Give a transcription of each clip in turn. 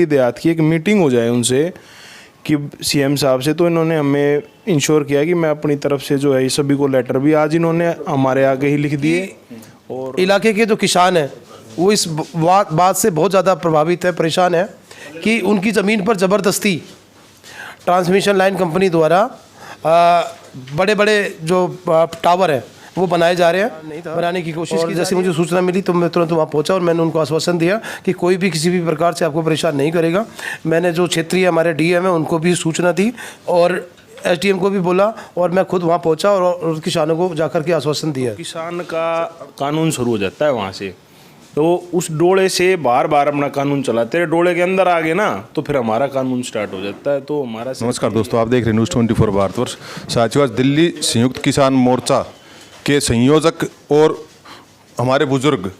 देहात की एक मीटिंग हो जाए उनसे कि सीएम साहब से, तो इन्होंने हमें इंश्योर किया कि मैं अपनी तरफ से जो है ये सभी को लेटर भी आज इन्होंने हमारे आगे ही लिख दिए। और इलाके के जो किसान हैं वो इस बात से बहुत ज़्यादा प्रभावित है, परेशान है कि उनकी ज़मीन पर ज़बरदस्ती ट्रांसमिशन लाइन कंपनी द्वारा बड़े बड़े जो टावर हैं वो बनाए जा रहे हैं, बनाने की कोशिश की। जैसे मुझे सूचना मिली तो मैं तुरंत वहाँ पहुँचा और मैंने उनको आश्वासन दिया कि कोई भी किसी भी प्रकार से आपको परेशान नहीं करेगा। मैंने जो क्षेत्रीय हमारे डीएम है उनको भी सूचना दी और एसडीएम को भी बोला और मैं खुद वहाँ पहुँचा और किसानों को जाकर के आश्वासन दिया। किसान का कानून शुरू हो जाता है वहाँ से, तो उस डोले से बार बार अपना कानून चलाते रहे, डोले के अंदर आ गए ना तो फिर हमारा कानून स्टार्ट हो जाता है। तो हमारा नमस्कार दोस्तों, आप देख रहे हैं न्यूज़ 24 भारतवर्ष। साथियों, आज दिल्ली संयुक्त किसान मोर्चा के संयोजक और हमारे बुजुर्ग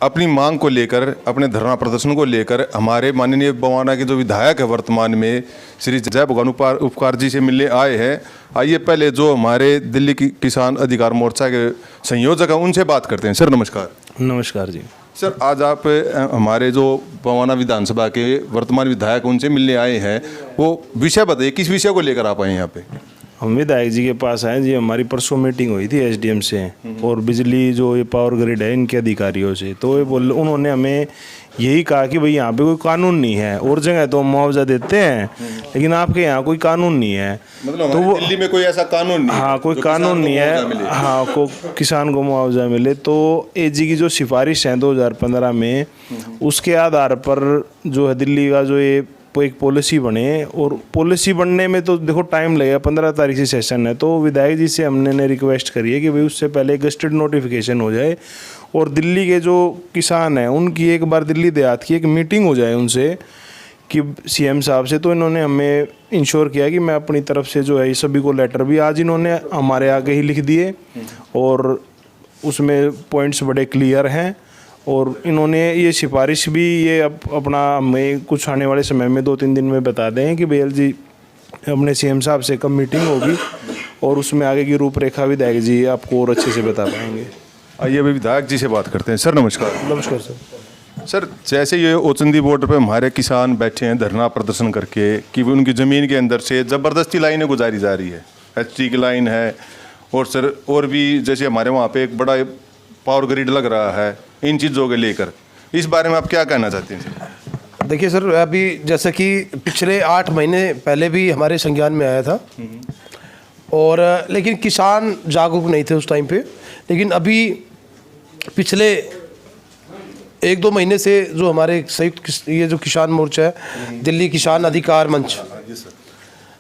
अपनी मांग को लेकर, अपने धरना प्रदर्शन को लेकर हमारे माननीय बवाना के जो विधायक है वर्तमान में श्री जय भगवान उपकार जी से मिलने आए हैं। आइए पहले जो हमारे दिल्ली की किसान अधिकार मोर्चा के संयोजक हैं उनसे बात करते हैं। सर नमस्कार। नमस्कार जी। सर, आज आप हमारे जो बवाना विधानसभा के वर्तमान विधायक उनसे मिलने आए हैं, वो विषय बताइए, किस विषय को लेकर आप आए यहाँ पे? हम विधायक जी के पास आए जी, हमारी परसों मीटिंग हुई थी एसडीएम से और बिजली जो ये पावर ग्रिड है इनके अधिकारियों से। तो ये उन्होंने हमें यही कहा कि भाई यहाँ पे कोई कानून नहीं है, और जगह तो मुआवजा देते हैं लेकिन आपके यहाँ कोई कानून नहीं है। मतलब तो वो दिल्ली में कोई ऐसा कानून नहीं? हाँ, कोई कानून नहीं है। हाँ, को किसान को मुआवजा मिले। तो एजी की जो सिफारिश है 2015 में, उसके आधार पर जो है दिल्ली का जो ये एक पॉलिसी बने, और पॉलिसी बनने में तो देखो टाइम लगेगा, 15 तारीख से सेशन है। तो विधायक जी से हमने रिक्वेस्ट करी है कि भाई उससे पहले गस्टेड नोटिफिकेशन हो जाए और दिल्ली के जो किसान हैं उनकी एक बार दिल्ली देहात की एक मीटिंग हो जाए उनसे कि सीएम साहब से। तो इन्होंने हमें इंश्योर किया कि मैं अपनी तरफ से जो है ये सभी को लेटर भी आज इन्होंने हमारे आगे ही लिख दिए और उसमें पॉइंट्स बड़े क्लियर हैं। और इन्होंने ये सिफारिश भी ये अपना हमें कुछ आने वाले समय में 2-3 दिन में बता दें कि भैया जी अपने सीएम साहब से कब मीटिंग होगी और उसमें आगे की रूपरेखा विधायक जी आपको और अच्छे से बता पाएंगे। आइए अभी विधायक जी से बात करते हैं। सर नमस्कार। नमस्कार सर। सर, जैसे ये ओचंदी बॉर्डर पे हमारे किसान बैठे हैं धरना प्रदर्शन करके कि उनकी ज़मीन के अंदर से ज़बरदस्ती लाइनें गुजारी जा रही है, एचटी की लाइन है, और सर और भी जैसे हमारे वहाँ पे एक बड़ा पावर ग्रिड लग रहा है, इन चीज़ों के लेकर इस बारे में आप क्या कहना चाहते हैं? देखिए सर, अभी जैसे कि पिछले 8 महीने पहले भी हमारे संज्ञान में आया था और लेकिन किसान जागरूक नहीं थे उस टाइम पे। लेकिन अभी पिछले 1-2 महीने से जो हमारे संयुक्त ये जो किसान मोर्चा है, दिल्ली किसान अधिकार मंच,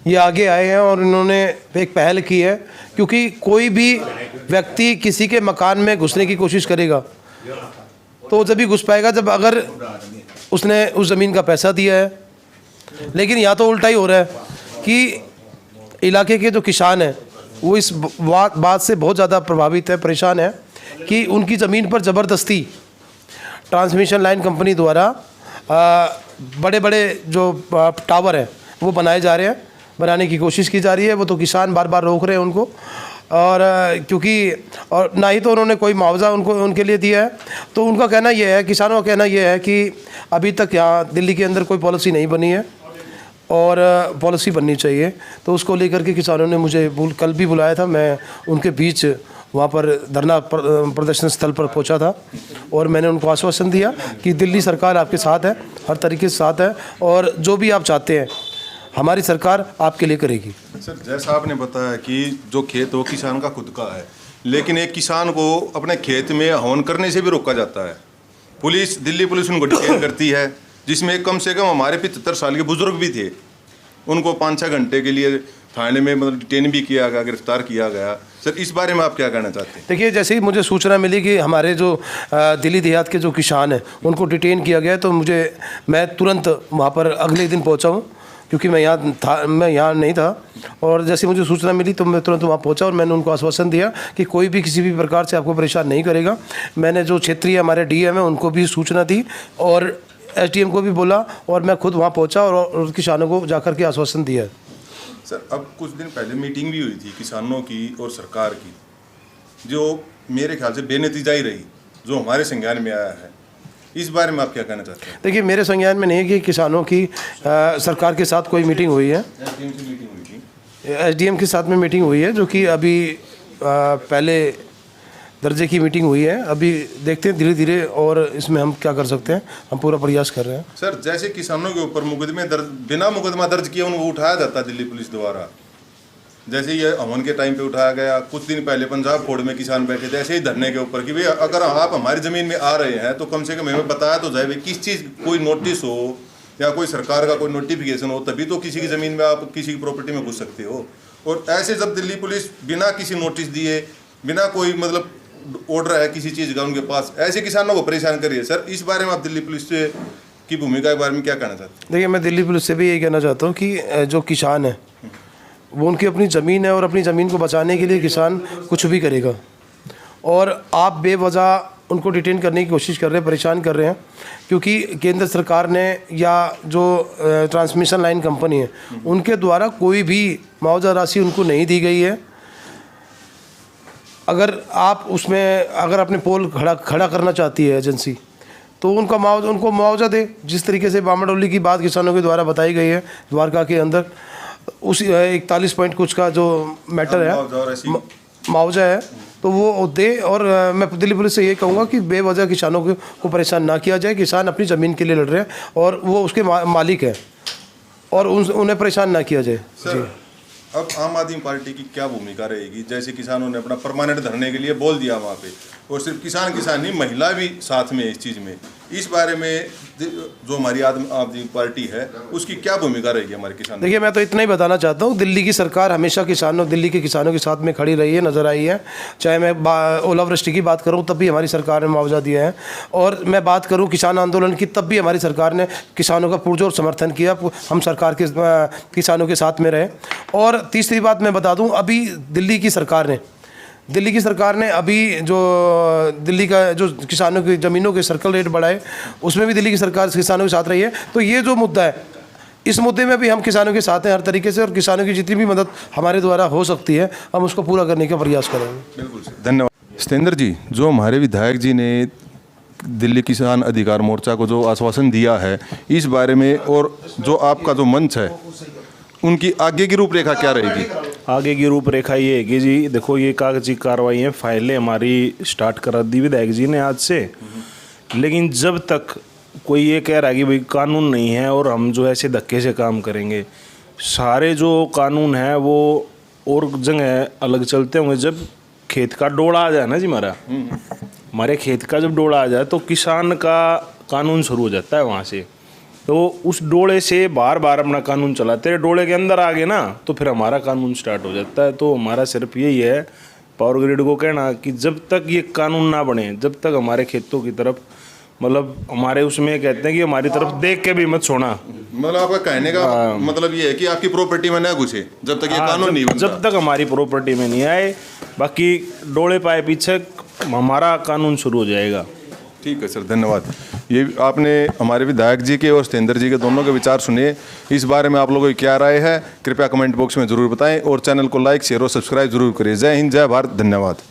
ये आगे आए हैं और इन्होंने एक पहल की है। क्योंकि कोई भी व्यक्ति किसी के मकान में घुसने की कोशिश करेगा तो जब भी घुस पाएगा जब अगर उसने उस ज़मीन का पैसा दिया है। लेकिन यहाँ तो उल्टा ही हो रहा है कि इलाके के जो किसान हैं वो इस बात से बहुत ज़्यादा प्रभावित है, परेशान है कि उनकी ज़मीन पर ज़बरदस्ती ट्रांसमिशन लाइन कंपनी द्वारा बड़े बड़े जो टावर हैं वो बनाए जा रहे हैं, बनाने की कोशिश की जा रही है। वो तो किसान बार बार रोक रहे हैं उनको, और क्योंकि और ना ही तो उन्होंने कोई मुआवजा उनके लिए दिया है। तो उनका कहना यह है, किसानों का कहना यह है कि अभी तक यहाँ दिल्ली के अंदर कोई पॉलिसी नहीं बनी है और पॉलिसी बननी चाहिए। तो उसको लेकर के किसानों ने मुझे कल भी बुलाया था, मैं उनके बीच वहाँ पर धरना प्रदर्शन स्थल पर पहुँचा था और मैंने उनको आश्वासन दिया कि दिल्ली सरकार आपके साथ है, हर तरीके से साथ है, और जो भी आप चाहते हैं हमारी सरकार आपके लिए करेगी। सर, जैसा आपने बताया कि जो खेत वो किसान का खुद का है, लेकिन एक किसान को अपने खेत में हवन करने से भी रोका जाता है। पुलिस, दिल्ली पुलिस उनको डिटेन करती है, जिसमें कम से कम हमारे 75 साल के बुजुर्ग भी थे। उनको 5-6 घंटे के लिए थाने में मतलब डिटेन भी किया गया, गिरफ्तार किया गया। सर, इस बारे में आप क्या कहना चाहते हैं? देखिए, जैसे ही मुझे सूचना मिली कि हमारे जो दिल्ली देहात के जो किसान हैं उनको डिटेन किया गया, तो मैं तुरंत वहाँ पर अगले दिन पहुँचा हूँ, क्योंकि मैं यहाँ नहीं था। और जैसे मुझे सूचना मिली तो मैं तुरंत वहाँ पहुँचा और मैंने उनको आश्वासन दिया कि कोई भी किसी भी प्रकार से आपको परेशान नहीं करेगा। मैंने जो क्षेत्रीय हमारे डीएम है उनको भी सूचना दी और एसडीएम को भी बोला और मैं खुद वहाँ पहुँचा और किसानों को जाकर के आश्वासन दिया। सर, अब कुछ दिन पहले मीटिंग भी हुई थी किसानों की और सरकार की, जो मेरे ख्याल से बेनतीजा ही रही, जो हमारे संज्ञान में आया है। इस बारे में आप क्या कहना चाहते हैं? देखिए, मेरे संज्ञान में नहीं है कि किसानों की सरकार के साथ कोई मीटिंग हुई है। एसडीएम के साथ में मीटिंग हुई है, जो कि अभी पहले दर्जे की मीटिंग हुई है। अभी देखते हैं धीरे धीरे, और इसमें हम क्या कर सकते हैं, हम पूरा प्रयास कर रहे हैं। सर, जैसे किसानों के ऊपर मुकदमे दर्ज, बिना मुकदमा दर्ज किए उनको उठाया जाता है दिल्ली पुलिस द्वारा, जैसे ये अमन के टाइम पे उठाया गया, कुछ दिन पहले पंजाब फोड़ में किसान बैठे थे ऐसे ही धरने के ऊपर कि भाई अगर आप हमारी ज़मीन में आ रहे हैं तो कम से कम हमें बताया तो जाए, भाई किस चीज़, कोई नोटिस हो या कोई सरकार का कोई नोटिफिकेशन हो, तभी तो किसी की ज़मीन में आप किसी की प्रॉपर्टी में घुस सकते हो। और ऐसे जब दिल्ली पुलिस बिना किसी नोटिस दिए, बिना कोई मतलब ऑर्डर है किसी चीज़ का उनके पास, ऐसे किसानों को परेशान करिए। सर, इस बारे में आप दिल्ली पुलिस की भूमिका के बारे में क्या कहना चाहते हैं? देखिए, मैं दिल्ली पुलिस से भी यही कहना चाहता हूँ कि जो किसान है वो उनकी अपनी ज़मीन है, और अपनी ज़मीन को बचाने के लिए किसान कुछ भी करेगा। और आप बेवजह उनको डिटेन करने की कोशिश कर रहे हैं, परेशान कर रहे हैं, क्योंकि केंद्र सरकार ने या जो ट्रांसमिशन लाइन कंपनी है उनके द्वारा कोई भी मुआवजा राशि उनको नहीं दी गई है। अगर आप उसमें अगर अपने पोल खड़ा करना चाहती है एजेंसी, तो उनको मुआवजा दे, जिस तरीके से बामाडोली की बात किसानों के द्वारा बताई गई है द्वारका के अंदर, उस 41 पॉइंट कुछ का जो मैटर है, मुआवजा है, तो वो दे। और मैं दिल्ली पुलिस से ये कहूँगा कि बेवजह किसानों को परेशान ना किया जाए। किसान अपनी ज़मीन के लिए लड़ रहे हैं और वो उसके मालिक है, और उन्हें परेशान ना किया जाए। सर, अब आम आदमी पार्टी की क्या भूमिका रहेगी? जैसे किसानों ने अपना परमानेंट धरने के लिए बोल दिया वहाँ पे, और सिर्फ किसान नहीं, महिला भी साथ में है इस चीज़ में, इस बारे में जो हमारी आदमी पार्टी है उसकी क्या भूमिका रहेगी हमारे किसान? देखिए, मैं तो इतना ही बताना चाहता हूँ, दिल्ली की सरकार हमेशा दिल्ली के किसानों के साथ में खड़ी रही है, नज़र आई है। चाहे मैं ओलावृष्टि की बात करूँ तब भी हमारी सरकार ने मुआवजा दिया है, और मैं बात करूँ किसान आंदोलन की तब भी हमारी सरकार ने किसानों का पुरजोर समर्थन किया। हम सरकार के किसानों के साथ में रहे। और तीसरी बात मैं बता दूँ, अभी दिल्ली की सरकार ने अभी जो दिल्ली का जो किसानों की ज़मीनों के सर्कल रेट बढ़ाए, उसमें भी दिल्ली की सरकार किसानों के साथ रही है। तो ये जो मुद्दा है, इस मुद्दे में भी हम किसानों के साथ हैं हर तरीके से, और किसानों की जितनी भी मदद हमारे द्वारा हो सकती है हम उसको पूरा करने का प्रयास करेंगे। बिल्कुल, धन्यवाद। सतेंद्र जी, जो हमारे विधायक जी ने दिल्ली किसान अधिकार मोर्चा को जो आश्वासन दिया है, इस बारे में, और जो आपका जो मंच है, उनकी आगे की रूपरेखा क्या रहेगी? आगे की रूपरेखा ये है कि जी देखो, ये कागजी कार्रवाई है, फाइलें हमारी स्टार्ट करा दी विधायक जी ने आज से, लेकिन जब तक कोई ये कह रहा है कि भाई कानून नहीं है और हम जो ऐसे धक्के से काम करेंगे, सारे जो कानून है वो और जगह अलग चलते होंगे। जब खेत का डोड़ा आ जाए ना जी, हमारे खेत का जब डोड़ा आ जाए तो किसान का कानून शुरू हो जाता है वहाँ से। तो उस डोले से बार बार अपना कानून चलाते हैं, डोले के अंदर आ गए ना तो फिर हमारा कानून स्टार्ट हो जाता है। तो हमारा सिर्फ यही है पावर ग्रिड को कहना कि जब तक ये कानून ना बने, जब तक हमारे खेतों की तरफ, मतलब हमारे उसमें कहते हैं कि हमारी तरफ देख के भी मत छोड़ना। मतलब आपका कहने का मतलब ये है कि आपकी प्रॉपर्टी में ना घुसे जब तक ये कानून नहीं बनता, जब तक हमारी प्रॉपर्टी में नहीं आए, बाकी डोले पाए पीछे हमारा कानून शुरू हो जाएगा। ठीक है सर, धन्यवाद। ये आपने हमारे विधायक जी के और सतेंद्र जी के दोनों के विचार सुने। इस बारे में आप लोगों की क्या राय है, कृपया कमेंट बॉक्स में ज़रूर बताएं, और चैनल को लाइक, शेयर और सब्सक्राइब जरूर करिए। जय हिंद, जय भारत, धन्यवाद।